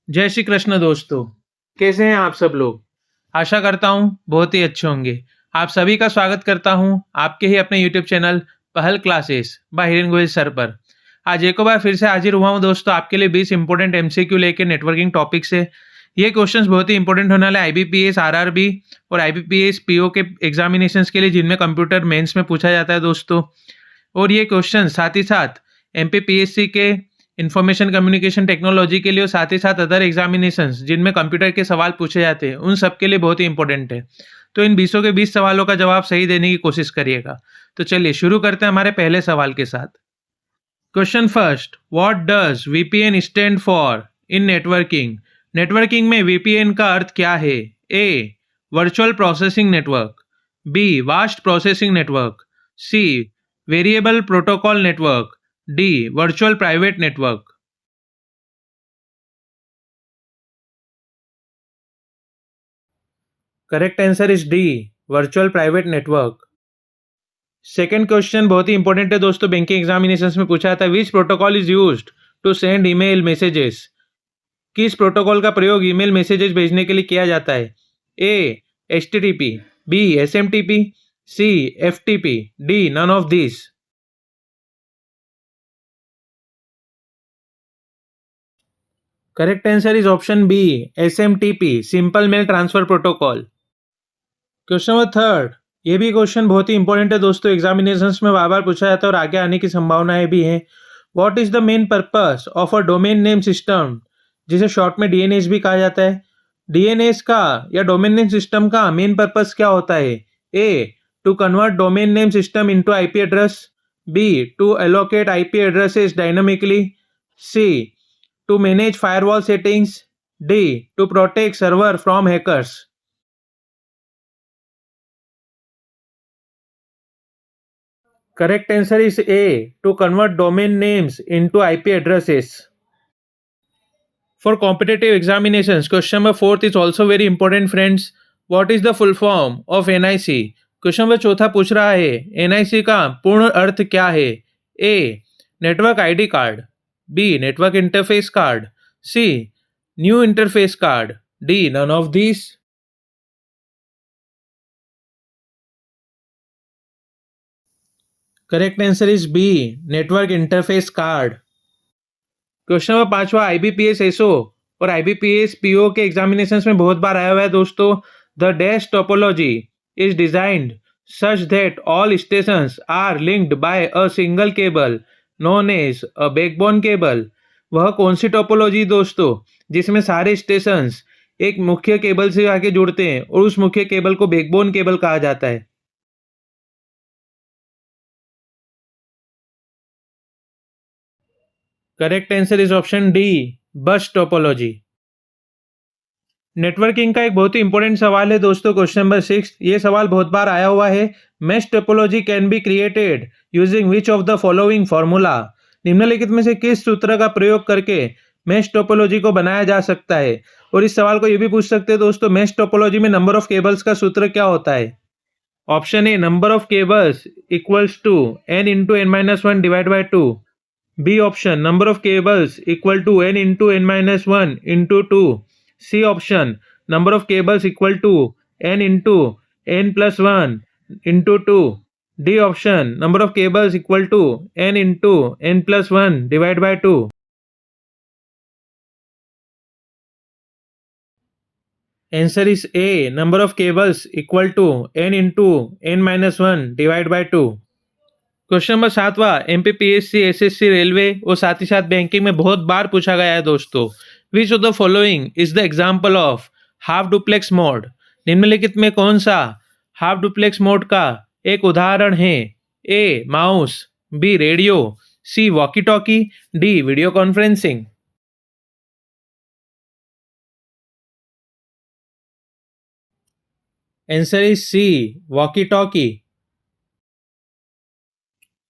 जय श्री कृष्ण दोस्तों। कैसे हैं आप सब लोग? आशा करता हूँ बहुत ही अच्छे होंगे। आप सभी का स्वागत करता हूँ आपके ही अपने यूट्यूब चैनल पहल classes bye Hiren Goyal sir पर। आज एक बार फिर से हाजिर हुआ हूँ दोस्तों आपके लिए 20 इंपॉर्टेंट एमसीक्यू लेके नेटवर्किंग टॉपिक से। ये क्वेश्चंस बहुत ही इंपॉर्टेंट होने वाले आईबीपीएस आरआरबी और आईबीपीएस पीओ के एग्जामिनेशंस के लिए जिनमें कंप्यूटर मेंस में पूछा जाता है दोस्तों। और ये क्वेश्चन साथ ही साथ एमपीपीएससी के इंफॉर्मेशन कम्युनिकेशन टेक्नोलॉजी के लिए और साथ ही साथ अदर एग्जामिनेशंस जिनमें कंप्यूटर के सवाल पूछे जाते हैं उन सब के लिए बहुत ही इंपॉर्टेंट है। तो इन 20 के 20 सवालों का जवाब सही देने की कोशिश करिएगा। तो चलिए शुरू करते हैं हमारे पहले सवाल के साथ। Question first, what does VPN stand for in networking? Networking में वीपीएन का अर्थ क्या है? A virtual processing network, B vast processing network, C variable protocol network, D virtual private network. Correct answer is D virtual private network. Second question बहुत ही important है दोस्तों, banking examination में पूछा था which protocol is used to send email messages? किस protocol का प्रयोग ईमेल मैसेजेस भेजने के लिए किया जाता है? A H T T P, B S M T P, C F T P, D none of this. Correct answer is option B S M T P, simple mail transfer protocol. Question number third, ये भी question बहुत ही important है दोस्तों, examinations में बार बार पूछा जाता है और आगे आने की संभावनाएं भी हैं। What is the main purpose of a domain name system, जिसे शॉर्ट में डीएनएस भी कहा जाता है? डीएनएस का या डोमेन नेम सिस्टम का मेन पर्पस क्या होता है? A to convert domain name system into IP address, B to allocate IP addresses dynamically, C to manage firewall settings, D to protect server from hackers. Correct answer is A, to convert domain names into IP addresses. For competitive examinations, question number fourth is also very important, friends. What is the full form of NIC? Question number चौथा पूछ रहा है NIC का पूर्ण अर्थ क्या है? A network ID card, B network interface card, C new interface card, D none of this. Correct answer is B network interface card. Question number पांचवा आईबीपीएस एसओ और आईबीपीएस पीओ के एग्जामिनेशन में बहुत बार आया हुआ है दोस्तों। The dash topology is designed such that all stations are linked by a single cable known as a backbone cable. वह कौन सी टोपोलॉजी दोस्तों जिसमें सारे स्टेशंस एक मुख्य केबल से आके जुड़ते हैं और उस मुख्य केबल को बैकबोन केबल कहा जाता है? Correct answer is option D bus topology. Networking का एक बहुत ही इंपॉर्टेंट सवाल है दोस्तों, क्वेश्चन नंबर 6। ये सवाल बहुत बार आया हुआ है। Mesh topology can be created using which of the following formula? निम्नलिखित में से किस सूत्र का प्रयोग करके मेश टोपोलॉजी को बनाया जा सकता है? और इस सवाल को ये भी पूछ सकते हैं दोस्तों, मेश टोपोलॉजी में नंबर ऑफ केबल्स का सूत्र क्या होता है? Option A number of cables equals to N into N minus one divide by two, B option number of cables equal to n into n minus 1 into 2, C option number of cables equal to n into n plus 1 into 2, D option number of cables equal to n into n plus 1 divided by 2. Answer is A, number of cables equal to n into n minus 1 divided by 2. Question number सातवां MPPSC SSC railway और साथ ही साथ banking में बहुत बार पूछा गया है दोस्तों। Which of the following is the example of half duplex mode? निम्नलिखित में कौन सा हाफ डुप्लेक्स मोड का एक उदाहरण है? A mouse, B radio, C walkie talkie, D video conferencing. Answer is C walkie talkie.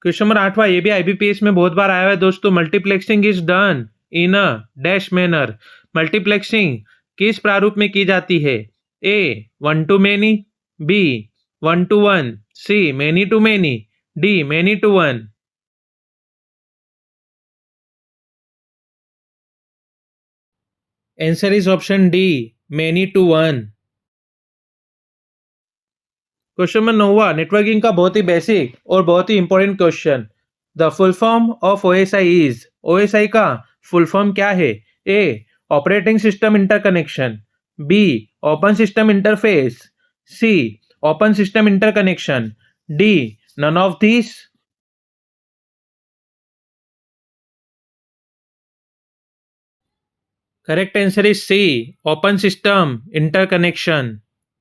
Question number आठवां ये भी आईबीपीएस में बहुत बार आया हुआ है दोस्तों। Multiplexing is done in a dash manner. Multiplexing किस प्रारूप में की जाती है? A one to many, B one to one, C many to many, D many to one. Answer is option D, many to one. Question number 9 networking का बहुत ही basic और बहुत ही important question. The full form of OSI is, OSI का full form क्या है? A operating system interconnection, B open system interface, C open system interconnection, D none of this. Correct answer is C, open system interconnection.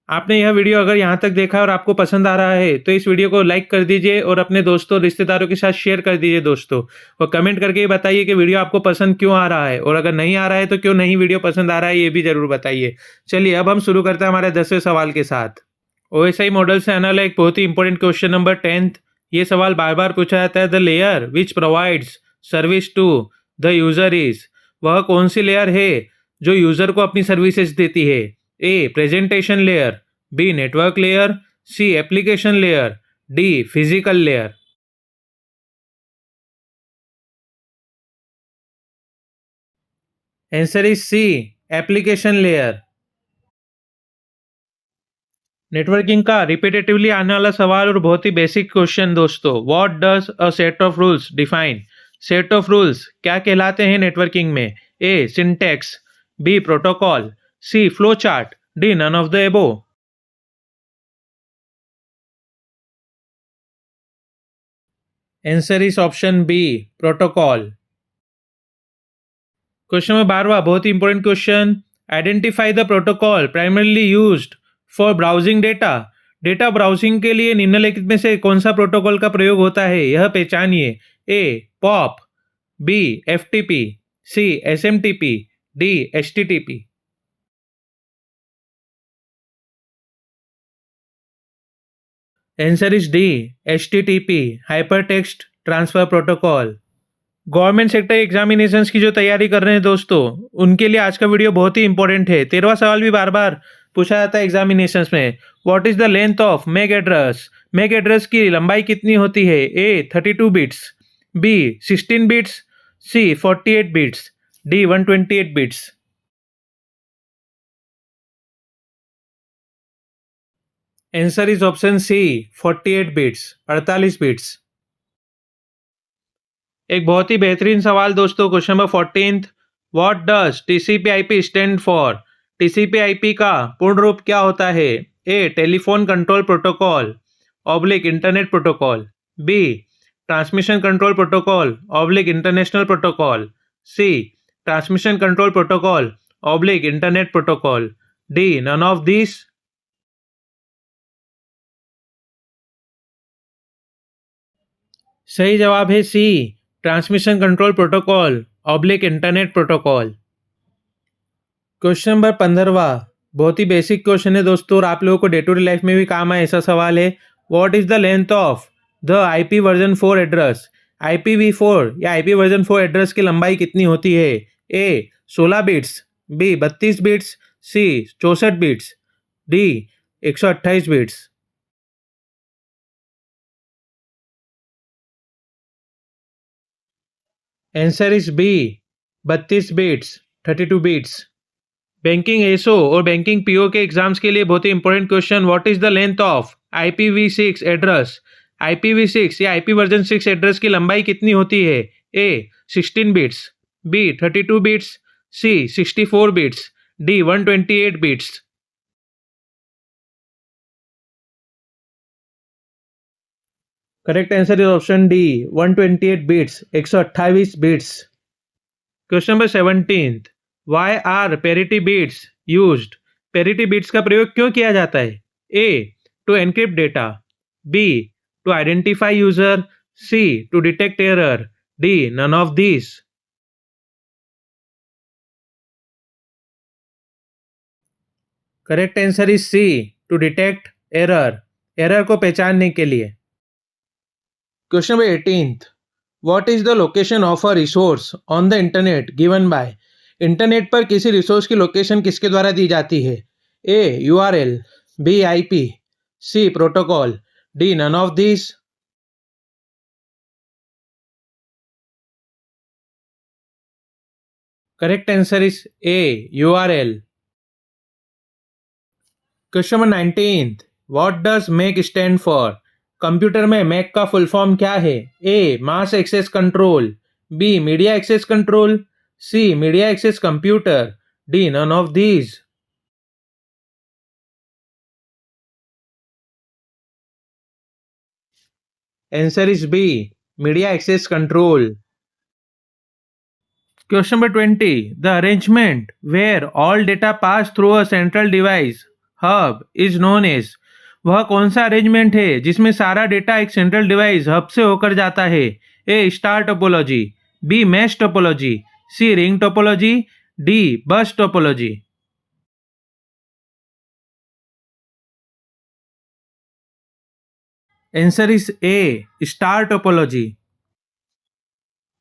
आपने यह video अगर यहाँ तक देखा और आपको पसंद आ रहा है तो इस वीडियो को लाइक कर दीजिए और अपने दोस्तों रिश्तेदारों के साथ शेयर कर दीजिए दोस्तों, और कमेंट करके ये बताइए कि वीडियो आपको पसंद क्यों आ रहा है, और अगर नहीं आ रहा है तो क्यों नहीं वीडियो पसंद आ रहा है ये भी जरूर बताइए। चलिए अब हम शुरू करते हैं हमारे 10वें सवाल के साथ। ओएसआई मॉडल से आने वाला एक बहुत ही इंपॉर्टेंट क्वेश्चन नंबर 10th। ये सवाल बार बार पूछा जाता है। The layer which provides service to the user is, वह कौन सी लेयर है जो यूजर को अपनी सर्विसेज देती है? A presentation layer, B network layer, C application layer, D physical layer. Answer is C, application layer. Networking का रिपीटेटिवली आने वाला सवाल और बहुत ही बेसिक क्वेश्चन दोस्तों। What does a set of rules define, set of rules क्या कहलाते हैं नेटवर्किंग में? A syntax, B protocol, C flow chart, D none of the above. Answer is option B, protocol. Question number 12 बहुत ही important question. Identify the protocol primarily used for browsing data, data browsing के लिए निम्नलिखित में से कौन सा protocol का प्रयोग होता है यह पहचानिए। A POP, B FTP, C SMTP, D HTTP. Answer is D, HTTP, hyper text transfer protocol. Government sector examinations की जो तैयारी कर रहे हैं दोस्तों उनके लिए आज का वीडियो बहुत ही इंपॉर्टेंट है। 13वां सवाल भी बार बार पूछा जाता है एग्जामिनेशंस में। What is the length of MAC address, MAC address की लंबाई कितनी होती है? A 32 bits, B 16 bits, C 48 bits, D 128 bits. Answer is option C, 48 bits, 48 bits. एक बहुत ही बेहतरीन सवाल दोस्तों, question number 14th। What does TCP IP stand for, TCP IP का पूर्ण रूप क्या होता है? A telephone control protocol oblique internet protocol, B transmission control protocol oblique international protocol, C transmission control protocol oblique internet protocol, D none of this. सही जवाब है C, transmission control protocol oblique internet protocol. Question number 15 बहुत ही basic question है दोस्तों और आप लोगों को डे टू डे लाइफ में भी काम आए ऐसा सवाल है। What is the length of the IP version 4 address, IPv4 या आईपी वर्जन 4 एड्रेस की लंबाई कितनी होती है? A 16 bits, B 32 bits, C 64 bits, D 128 bits. Answer is B, 32 bits, 32 bits. Banking SO और बैंकिंग पीओ के एग्जाम्स के लिए बहुत ही important question. What is the length of IPv6 address, IPv6 या IP वर्जन 6 एड्रेस की लंबाई कितनी होती है? A 16 bits, B 32 bits, C 64 bits, D 128 bits. Correct answer is option D, 128 bits, 128 bits. Question number 17th। Why are parity bits used, parity bits का प्रयोग क्यों किया जाता है? A to encrypt data, B to identify user, C to detect error, D none of this. Correct answer is C, to detect error, error को पहचानने के लिए। Question number 18th। What is the location of a resource on the internet given by, internet पर किसी resource की location किसके द्वारा दी जाती है? A URL, B IP, C protocol, D none of this. Correct answer is A URL. Question number 19th. What does MAC stand for? Computer में MAC का फुल फॉर्म क्या है? A mass access control, B media access control, C media access computer, D none of these. Answer is B media access control. Question number 20. The arrangement where all data pass through a central device hub is known as. वह कौन सा arrangement है जिसमें सारा data एक central device hub से होकर जाता है? A star topology, B mesh topology, C ring topology, D bus topology. Answer is A star topology.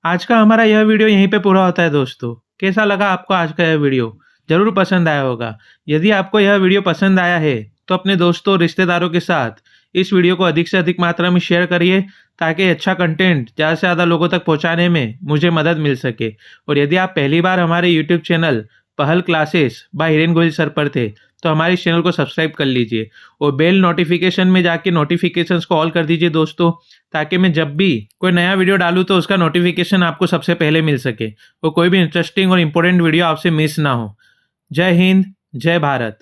आज का हमारा यह वीडियो यहीं पे पूरा होता है दोस्तों. कैसा लगा आपको आज का यह वीडियो? ज़रूर पसंद आया होगा. यदि आपको यह वीडियो पसंद आया है तो अपने दोस्तों रिश्तेदारों के साथ इस वीडियो को अधिक से अधिक मात्रा में शेयर करिए ताकि अच्छा कंटेंट ज़्यादा से ज़्यादा लोगों तक पहुंचाने में मुझे मदद मिल सके. और यदि आप पहली बार हमारे यूट्यूब चैनल पहल classes bye Hiren Goyal sir पर थे तो हमारे इस चैनल को सब्सक्राइब कर लीजिए और बेल नोटिफिकेशन में जाके नोटिफिकेशंस को ऑल कर दीजिए दोस्तों, ताकि मैं जब भी कोई नया वीडियो डालूँ तो उसका नोटिफिकेशन आपको सबसे पहले मिल सके और कोई भी इंटरेस्टिंग और इम्पोर्टेंट वीडियो आपसे मिस ना हो. जय हिंद, जय भारत.